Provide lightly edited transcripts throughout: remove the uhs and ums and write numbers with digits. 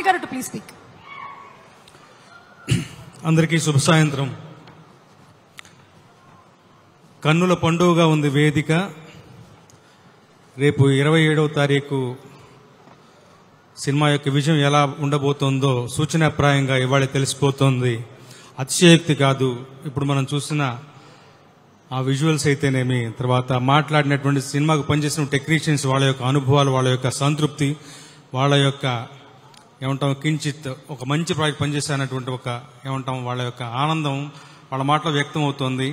గారు to please speak. అందరికీ శుభ సాయంత్రం. కన్నుల పండుగగా ఉంది వేదిక. రేపు 27వ తారీఖు సినిమా యొక్క విజయం ఎలా ఉండబోతోందో సూచనాప్రాయంగా ఇవాళ తెలిసిపోతోంది. అతిశయోక్తి కాదు. ఇప్పుడు మనం చూసిన ఆ విజువల్స్ అయితేనేమి, తర్వాత మాట్లాడినటువంటి సినిమాకు పనిచేసిన టెక్నీషియన్స్ వాళ్ళ యొక్క అనుభవాలు, వాళ్ళ యొక్క సంతృప్తి, వాళ్ళ యొక్క ఏమంటాం కించిత్ ఒక మంచి ప్రాజెక్ట్ పనిచేసేటువంటి ఒక ఏమంటాం వాళ్ళ యొక్క ఆనందం వాళ్ళ మాటలో వ్యక్తం అవుతోంది.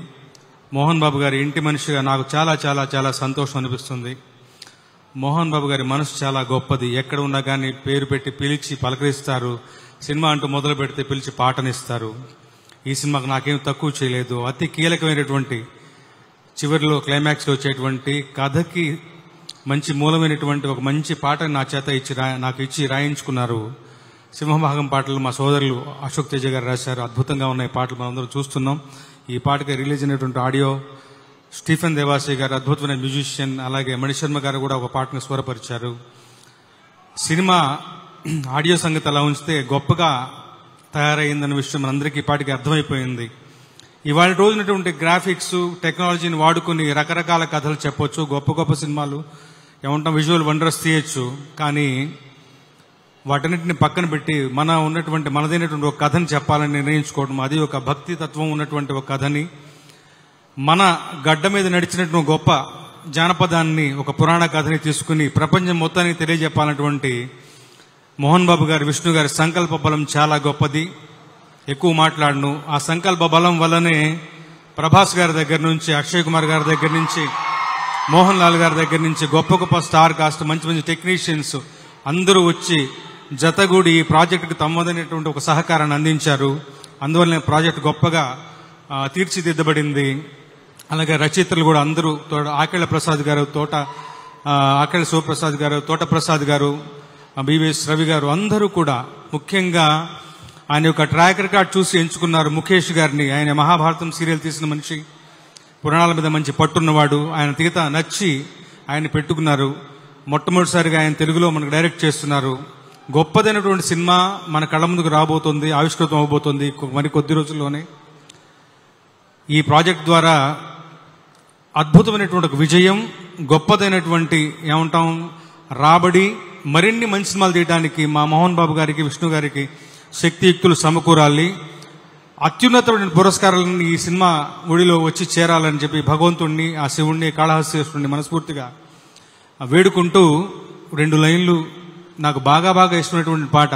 మోహన్ బాబు గారి ఇంటి మనిషిగా నాకు చాలా చాలా చాలా సంతోషం అనిపిస్తుంది. మోహన్ బాబు గారి మనసు చాలా గొప్పది. ఎక్కడ ఉన్నా కానీ పేరు పెట్టి పిలిచి పలకరిస్తారు. సినిమా అంటూ మొదలు పెడితే పిలిచి పాటనిస్తారు. ఈ సినిమాకు నాకేం తక్కువ చేయలేదు. అతి కీలకమైనటువంటి చివరిలో క్లైమాక్స్లో వచ్చేటువంటి కథకి మంచి మూలమైనటువంటి ఒక మంచి పాటని నా చేత నాకు ఇచ్చి రాయించుకున్నారు. సింహభాగం పాటలు మా సోదరులు అశోక్ తేజ గారు రాశారు. అద్భుతంగా ఉన్నాయి పాటలు, మనందరం చూస్తున్నాం. ఈ పాటకి రిలీజ్ అయినటువంటి ఆడియో స్టీఫెన్ దేవాసి గారు అద్భుతమైన మ్యూజిషియన్, అలాగే మణిశర్మ గారు కూడా ఒక పాటను స్వరపరిచారు. సినిమా ఆడియో సంగతి అలా ఉంచితే గొప్పగా తయారైందన్న విషయం మనందరికీ ఈ పాటికి అర్థమైపోయింది. ఇవాళ రోజునటువంటి గ్రాఫిక్స్ టెక్నాలజీని వాడుకుని రకరకాల కథలు చెప్పొచ్చు, గొప్ప గొప్ప సినిమాలు ఏమంటాం విజువల్ వండర్స్ తీయచ్చు. కానీ వాటన్నిటిని పక్కన పెట్టి మనదైనటువంటి ఒక కథని చెప్పాలని నిర్ణయించుకోవడం, అది ఒక భక్తి తత్వం ఉన్నటువంటి ఒక కథని, మన గడ్డ మీద నడిచినటువంటి గొప్ప జానపదాన్ని, ఒక పురాణ కథని తీసుకుని ప్రపంచం మొత్తానికి తెలియజెప్పాలన్నటువంటి మోహన్ బాబు గారి, విష్ణు గారి సంకల్ప బలం చాలా గొప్పది. ఎక్కువ మాట్లాడను. ఆ సంకల్ప బలం వల్లనే ప్రభాస్ గారి దగ్గర నుంచి, అక్షయ్ కుమార్ గారి దగ్గర నుంచి, మోహన్ లాల్ గారి దగ్గర నుంచి గొప్ప గొప్ప స్టార్ కాస్ట్, మంచి మంచి టెక్నీషియన్స్ అందరూ వచ్చి జతగూడి ఈ ప్రాజెక్టుకు తమ్మదైనటువంటి ఒక సహకారాన్ని అందించారు. అందువల్ల ప్రాజెక్ట్ గొప్పగా తీర్చిదిద్దబడింది. అలాగే రచయితలు కూడా అందరూ, ఆకేళ్ల ప్రసాద్ గారు, ఆకేళ్ల శివప్రసాద్ గారు, తోట ప్రసాద్ గారు, బివిఎస్ రవి గారు అందరూ కూడా ముఖ్యంగా ఆయన యొక్క ట్రాక్ రికార్డ్ చూసి ఎంచుకున్నారు ముఖేష్ గారిని. ఆయన మహాభారతం సీరియల్ తీసిన మనిషి, పురాణాల మీద మంచి పట్టున్నవాడు. ఆయన తీత నచ్చి ఆయన పెట్టుకున్నారు. మొట్టమొదటిసారిగా ఆయన తెలుగులో మనకు డైరెక్ట్ చేస్తున్నారు. గొప్పదైనటువంటి సినిమా మన కళ్ళ ముందుకు రాబోతోంది, ఆవిష్కృతం అవబోతోంది మరి కొద్ది రోజుల్లోనే. ఈ ప్రాజెక్ట్ ద్వారా అద్భుతమైనటువంటి ఒక విజయం, గొప్పదైనటువంటి ఏమంటాం రాబడి, మరిన్ని మంచి సినిమాలు తీయడానికి మా మోహన్ బాబు గారికి, విష్ణు గారికి శక్తియుక్తులు సమకూరాలి. అత్యున్నతమైన పురస్కారాలను ఈ సినిమా ఒడిలో వచ్చి చేరాలని చెప్పి భగవంతుణ్ణి, ఆ శివుణ్ణి, కాళహస్తీశ్వరుణ్ణి మనస్ఫూర్తిగా వేడుకుంటూ 2 లైన్లు నాకు బాగా ఇష్టమైనటువంటి పాట.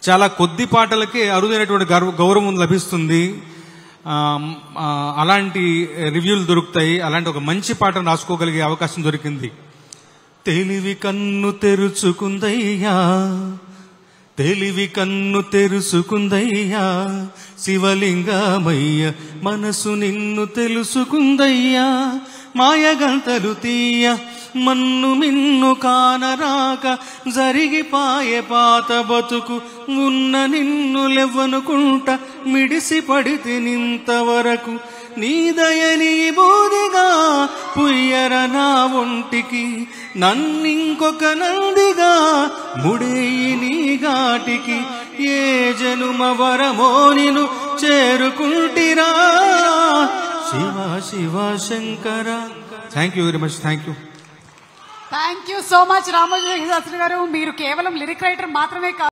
చాలా కొద్ది పాటలకే అరుదైనటువంటి గౌరవం లభిస్తుంది. అలాంటి రివ్యూలు దొరుకుతాయి. అలాంటి ఒక మంచి పాటను రాసుకోగలిగే అవకాశం దొరికింది. తెలివి కన్ను తెరుచుకుందయ్యా, తెలివి కన్ను తెరుచుకుందయ్యా, శివలింగమయ్య మనసు నిన్ను తెలుసుకుందయ్యా, మాయగంతలు తీయ మన్ను మిన్ను కానరాక, జరిగిపాయే పాత బతుకు, ఉన్న నిన్ను లెవ్వనుకుంట మిడిసి పడితే నింతవరకు, నీ దయని బోధిగా పుయ్యర నా ఒంటికి, నన్నింకొక నందిగా ముడేయి నీ ఘాటికి, ఏ జనుమ వరమో నిను చేరుకుంటిరా, Shiva Shiva Shankara. Thank you very much. Thank you so much Ramoji Shastri గారు. మీరు కేవలం లిరిక్ రైటర్ మాత్రమే కాదు.